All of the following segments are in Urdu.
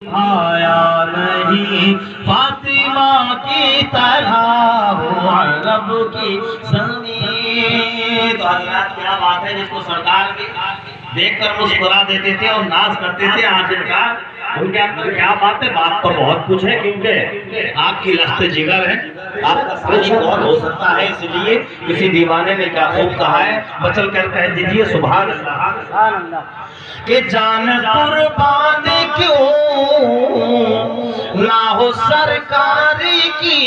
آیا نہیں فاطمہ کی طرح ہو عرب کی زمین۔ تو حضرات کیا بات ہے جس کو سرکار بھی دیکھ کر مسکرا دیتے تھے اور ناز کرتے تھے، آخرکار ان کے اندر کیا بات ہے؟ بات تو بہت کچھ ہے، کیونکہ آپ کی لخت جگر ہے، آپ کا ثانی بہت ہو سکتا ہے، اس لیے کسی دیوانے نے کیا خوب کہا ہے، بچل کر کہہ دیجئے سبحان اللہ کہ جان قربان کیوں نہ ہو سرکار کی،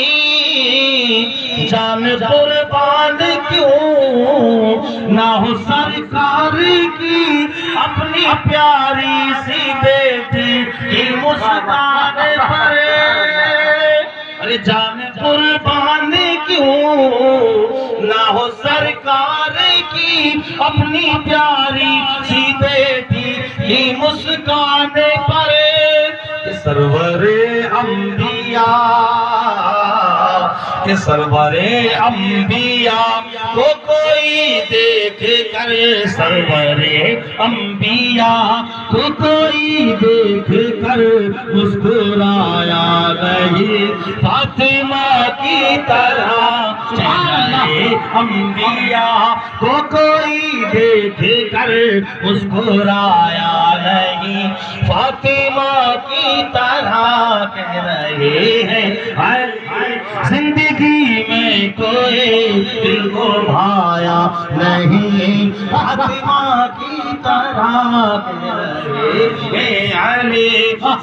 جان قربان کیوں نہ ہو سرکار کی، اپنی پیاری سی بیٹی کی مسکان پر، ارے جان قربان کیوں نہ ہو سرکار کی، اپنی پیاری سی بیٹی کی مسکان پر، سرور انبیاء کہ سرور انبیاء کو کوئی دیکھ کر، سرور انبیاء کو کوئی دیکھ کر مسکرایا نہیں فاطمہ کی طرح، سرور انبیاء کو کوئی دیکھ کر مسکرایا نہیں فاطمہ کی طرح، کہہ رہے ہیں زندگی میں کوئی دل کو بھایا نہیں فاطمہ کی طرح، کہہ رہے ہیں علی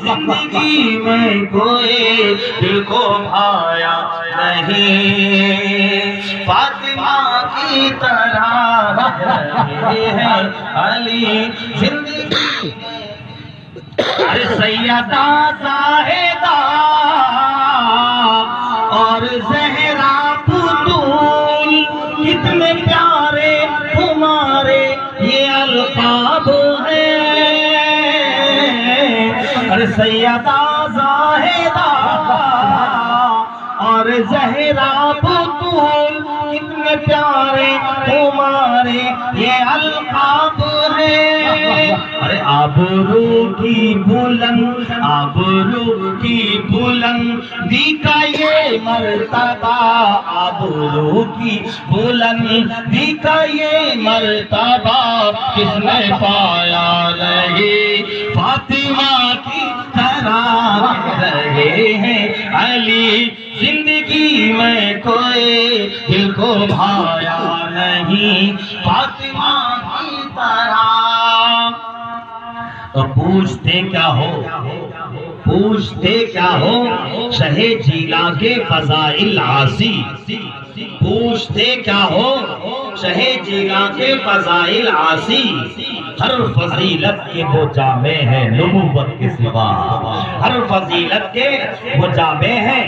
زندگی میں کوئی دل کو بھایا نہیں فاطمہ کی طرح، کہہ رہے ہیں علی زندگی میں۔ ارے سیدہ زاہدہ اور زہرا بطول کتنے پیارے تمہارے یہ القاب ہیں، ارے سیدہ زاہدہ اور زہرا بطول کتنے پیارے تمہارے یہ القاب ہیں، ارے آبرو کی بلند، آبرو کی بلندی کا یہ مرتبہ، آبرو کی بلندی کا یہ مرتبہ کس نے پایا نہیں فاطمہ کی طرح، کہہ رہے ہیں علی زندگی میں کوئی دل کو بھایا نہیں فاطمہ کی طرح۔ تو پوچھتے کیا ہو، پوچھتے کیا ہو شہ جیلا کے فضائل عاصی، پوچھتے کیا ہو شہ جیلا کے فضائل عاصی، ہر فضیلت کے وہ جامع ہے نبوت کے سوا، ہر فضیلت کے وہ جامع ہے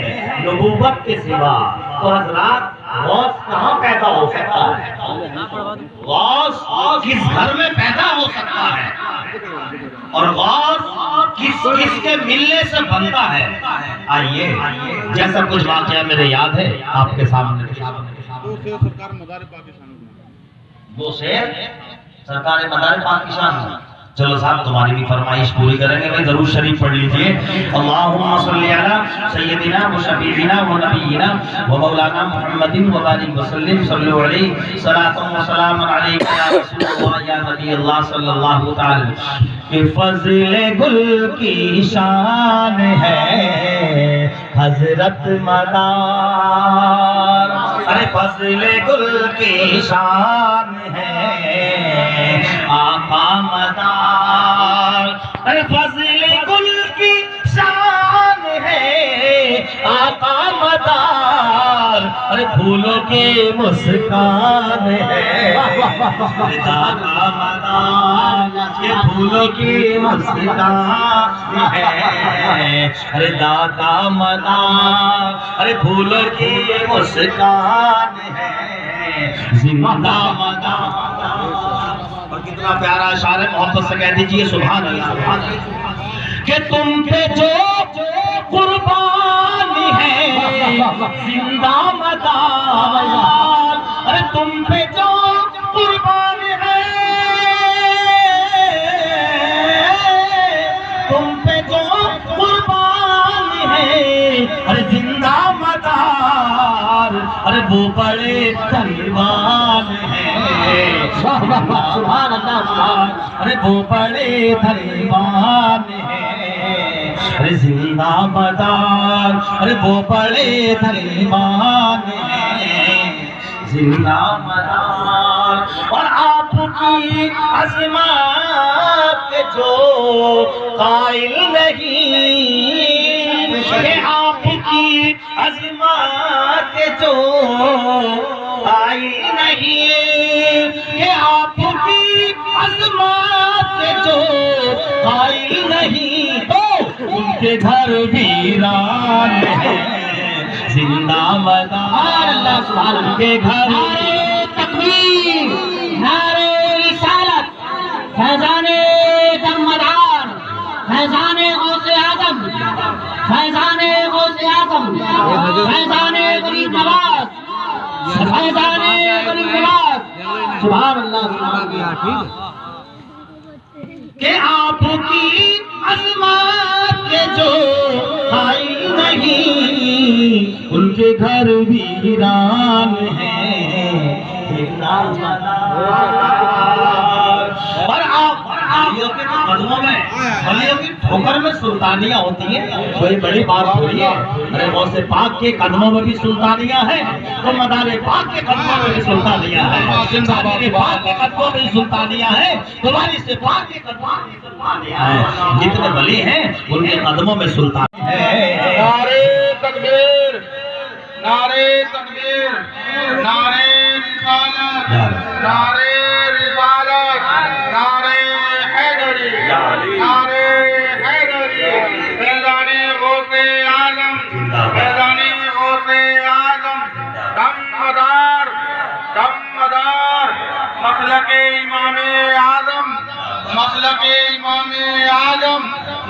نبوت کے سوا۔ تو حضرات غوث کہاں پیدا ہو سکتا ہے؟ غوث کس گھر میں پیدا ہو سکتا ہے؟ اور غوث کس کے ملنے سے بنتا ہے؟ آئیے جیسا کچھ واقعہ میرے یاد ہے آپ کے سامنے، دو شعر سرکار مدار پاکستان۔ چلو صاحب تمہاری بھی فرمائش پوری کریں گے بھائی، ضرور شریف پڑھ لیجئے۔ اللہم صلی علی سیدنا و شفیعنا و نبینا و مولانا محمد و بارک وسلم، صلی علیہ صلاۃ و سلام علیک یا رسول اللہ یا نبی اللہ صلی اللہ تعالی۔ کہ فضل گل کی شان ہے حضرت مدار، ارے فضل گل کی شان ہے آقا مدار، ارے فضل گل کی شان ہے آقا مدار، ارے پھولوں کی مسکان ہے آقا مدار، یہ پھولوں کی مسکان ہے، ارے داتا مدار، ارے پھولوں کی مسکان ہے زندہ مدار۔ اور کتنا پیارا اشعار ہے، محبت سے کہہ دیجئے سبحان اللہ۔ کہ تم پہ جو قربان ہے زندہ مدار، ارے تم پہ جو قربان ہے تم پہ جو قربان ہے، ارے زندہ مدار، ارے وہ بڑے دروان ہے، سبحان اللہ، ارے وہ بڑے دروان ہے، ارے زندہ مدار، ارے وہ بڑے دروان ہے، زندہ مدار۔ اور آپ کی عظمت کے جو قائل نہیں، کہ آپ کی عظمت کے جو قائل نہیں، کہ آپ کی عظمت کے جو قائل نہیں، تو ان کے گھر ویران ہیں، زندہ مدار، اللہ سبحانہ کے گھر۔ نعرہ تکبیر، نعرہ رسالت، فیضان دمدار، فیضان غوث اعظم، فیضان غوث اعظم، فیضان غریب نواز، فیضان غریب نواز، سبحان اللہ، سبحان اللہ، کہ آپ کی عظمت کے جو قائل نہیں، ان کے گھر ویران ہیں، اور آپ ولیوں کے قدموں میں، ولیوں کی ٹھوکر میں سلطانیاں ہوتی ہیں، کوئی بڑی بات تھوڑی ہے۔ ارے غوث پاک کے قدموں میں بھی سلطانیاں ہیں، تو مدار پاک کے قدموں میں بھی سلطانیاں ہیں، مدار پاک کے قدموں میں بھی سلطانیاں ہیں، تمہاری سے پاک کے قدموں میں سلطانیاں ہیں، جتنے ولی ہیں ان کے قدموں میں سلطانیاں ہیں۔ نعرہ تکبیر، نعرہ تکبیر، نعرہ رسالت، نعرہ رسالت، نعرہ حیدری، نعرہ حیدری، فیضان غوث اعظم، فیضان غوث اعظم، دمدار، دمدار، مسلک امام اعظم، مسلک امام اعظم،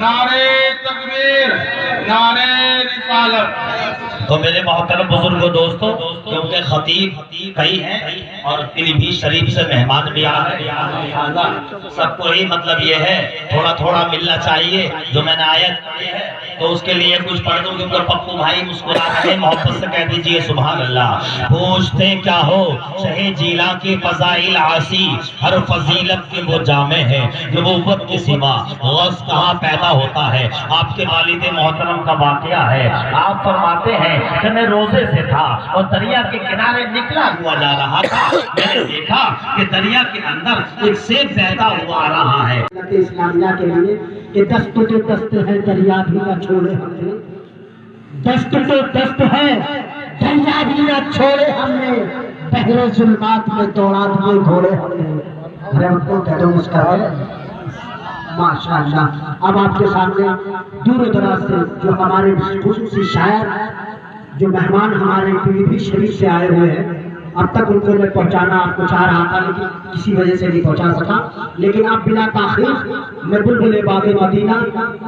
نعرہ تکبیر، نعرہ رسالت۔ تو میرے محترم بزرگوں دوستوں، کیونکہ خطیب کئی ہیں اور پیلی بھی شریف سے مہمان بھی آ رہے ہیں، سب کو ہی مطلب یہ ہے تھوڑا تھوڑا ملنا چاہیے۔ جو میں نے آیت پڑھی ہے تو اس کے لیے کچھ پڑھ دوں، کیونکہ پپو بھائی مسکرا رہے ہیں، محبت سے کہہ دیجئے سبحان اللہ۔ پوچھتے کیا ہو شہ جیلاں کے فضائل عاصی، ہر فضیلت کے وہ جامع ہے، نبوت کی سما غوث کہاں پیدا ہوتا ہے۔ آپ کے والد محترم کا واقعہ ہے، آپ فرماتے ہیں کہ میں روزے سے تھا اور دریا کے کنارے نکلا ہوا جا رہا تھا، میں نے دیکھا کہ دریا کے اندر ایک سیب بہتا ہوا آ رہا ہے۔ اسلامیہ کے لیے کہ دست تو دست ہے دریا بھی نہ چھوڑے ہم نے، دست تو دست ہے دریا بھی نہ چھوڑے ہم نے، بحر ظلمات میں دوڑا دیے گھوڑے ہم نے۔ ارے ان کو کہہ دو مسکرائے ماشاءاللہ۔ اب آپ کے سامنے دور و دراز سے جو ہمارے خصوصی شاعر، جو مہمان ہمارے پیلی بھی شریف سے آئے ہوئے ہیں، اب تک ان کو میں پہنچانا آپ کو چاہ رہا تھا لیکن کسی وجہ سے نہیں پہنچا سکا، لیکن اب بلا تاخیر میں بلبل باب مدینہ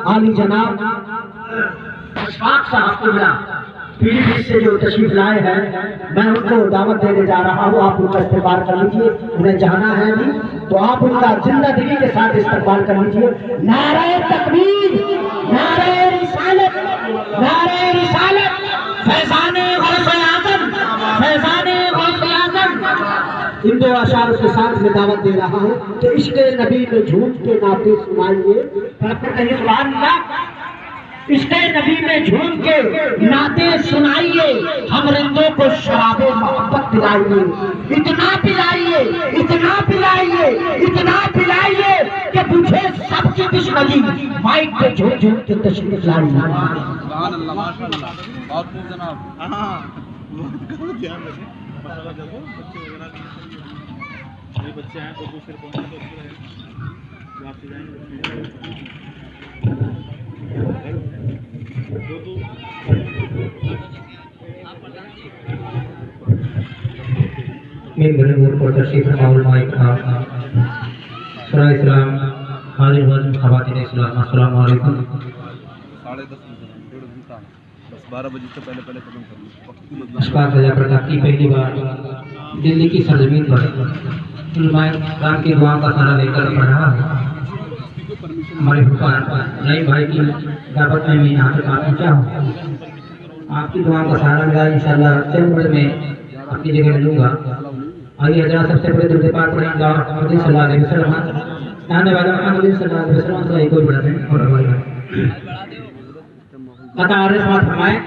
عالی جناب اشفاق صاحب کو ملا پیلی بھی سے جو تشریف لائے ہیں، میں ان کو دعوت دینے جا رہا ہوں، آپ ان کا استقبال کر لیجئے۔ انہیں جانا ہے نہیں تو آپ ان کا زندہ دلی کے ساتھ استقبال کر لیجئے۔ نعرہ تکبیر، نعرہ رسالت، نعرہ رسالت، فیضان غوث اعظم، فیضان غوث اعظم۔ ان دو اشعار کے ساتھ میں دعوت دے رہا ہوں کہ عشق نبی میں جھوم کے نعتیں سنائیے، کہیں سبحان اللہ۔ عشق نبی میں جھوم کے نعتیں سنائیے، ہم رندوں کو شراب محبت پلائیے، اتنا پلائیے، اتنا پلائیے، اتنا پلائیے کہ بجھے سب کی دشمنی، مائک پہ جھوم جھوم کے تشریف لائیے۔ سبحان اللہ، ماشاء اللہ، بہت خوب جناب۔ ہاں دھیان رکھیں، مسئلہ جب بچے وغیرہ کوئی بچے ہیں تو دوسرے پہنچے تو اچھا رہے جو آپ سے جائیں گے۔ ممبر نور پر تشریف فرما علماء اکرام، شرع اسلام، حاضر حاضر خواتین اسلام، السلام علیکم۔ 12 بجے سے پہلے ختم کرنا۔ اشفاق رضا پرتاپ کی پہلی بار دلی کی سرزمین پر علماء اکرام کی دعا کا سہارا لے کر پڑھ رہا ہے۔ ہمارے حکام نئی بھائی کی دعوت میں یہاں تک پہنچا ہوں. آپ کی دعا کا سہارا ملا انشاءاللہ چند منٹ میں اپنی جگہ ملوں گا. آئیے حضرات سب سے پہلے درود پاک پڑھیں گا محمد صلی اللہ علیہ وسلم. آنے والا محمد صلی اللہ علیہ وسلم سے کوئی بڑا نہیں اور ہمارے قطار سماعت فرمائیں.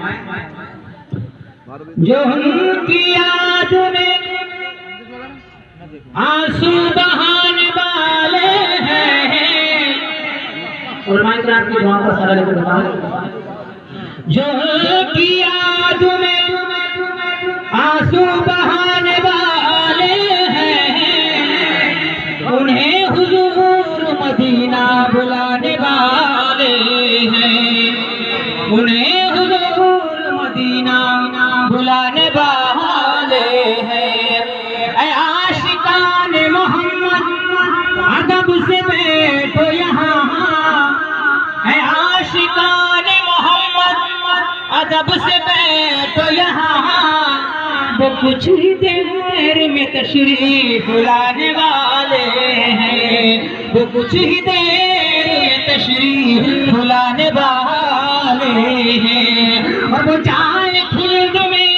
جو ان کی یاد میں آنسو بہانے والے ہیں. علماء کرام کی دعا کا سہارا لے کر بتائیں. جو ان کی یاد میں آنسو بہانے والے ہیں انہیں حضور مدینہ بلانے والے ہیں. انہیں حضور مدینہ بلانے والے ہیں. اے عاشقان محمد ادب سے بیٹھو یہاں. اے عاشقان محمد ادب سے بیٹھو یہاں. وہ کچھ ہی دیر میں تشریف لانے والے ہیں. وہ کچھ ہی دیر میں تشریف لانے والے ہیں. اور وہ جائے خلد میں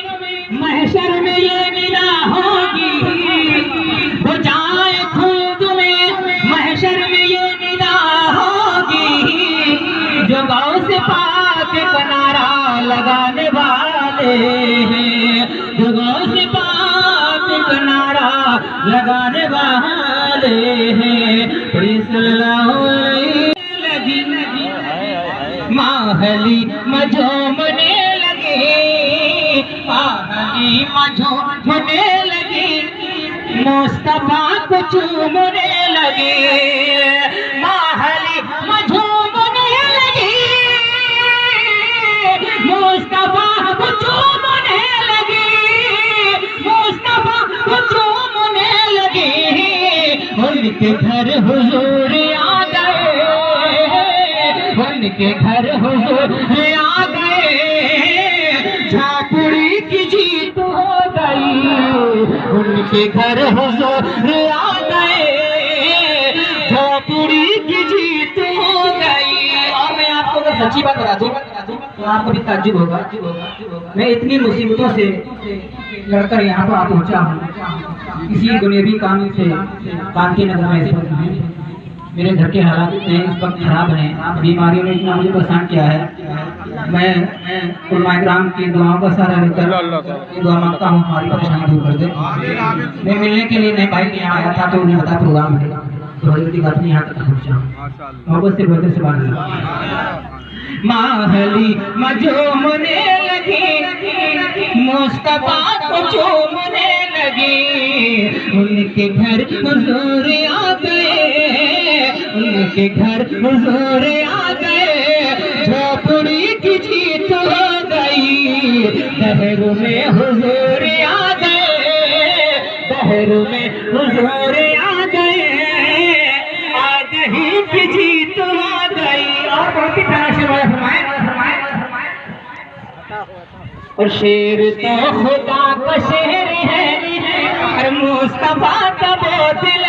محشر میں یہ ندا ہوگی. وہ جائے خلد میں محشر میں یہ ندا ہوگی. جو غوث پاک کا نعرہ لگانے والے ہیں. جو غوث پاک کا نعرہ لگانے والے ہیں. صلی اللہ علیہ لگی ماہلی مجھومنے لگے. ماہلی مجھومنے لگے. مصطفیٰ کو چومنے لگے. ماہلی مجھومنے لگے. مصطفیٰ کو چومنے لگے. مصطفیٰ کو چومنے لگے. ان کے گھر حضور آ گئے. ان کے گھر حضور آ گئے. جھاپڑی کی جیت ہو گئی. ان کے گھر حضور آ گئے. جھاپڑی کی جیت ہو گئی. اور میں آپ کو سچی بات بتا دوں تو آپ کو بھی تعجب ہوگا. میں اتنی مصیبتوں سے لڑ کر یہاں پر پہنچا ہوں. کسی دنیاوی کام سے کانتی نگر میں اس وقت ہیں. میرے گھر کے حالات اس وقت خراب ہیں. بیماریوں نے اتنا مجھے پریشان کیا ہے. میں علماء کرام کی دعاؤں کا سہارا لے کر دعا مانگتا ہوں ہماری پریشانی دور کر دے. میں ملنے کے لیے نئے بھائی کے یہاں آیا تھا تو انہیں بتا پروگرام ہے تو حضرت کی اپنی یہاں تک پہنچا ہوں. محبت سے بہتر سے بات ہے. ماہلی مجھومنے لگی. مصطفیٰ کو چومنے لگی. ان کے گھر حضور آ گئے. ان کے گھر حضور آ گئے. جھوپڑی کی جیت ہو گئی. دہر میں حضور آ گئے. دہر میں حضور آ گئے. آگہی کی جیت آ گئی. اور بہت ہی پیارا شعر فرمائے. اور شیر تو خدا کا شعر ہے. اور مصطفیٰ کا بوتل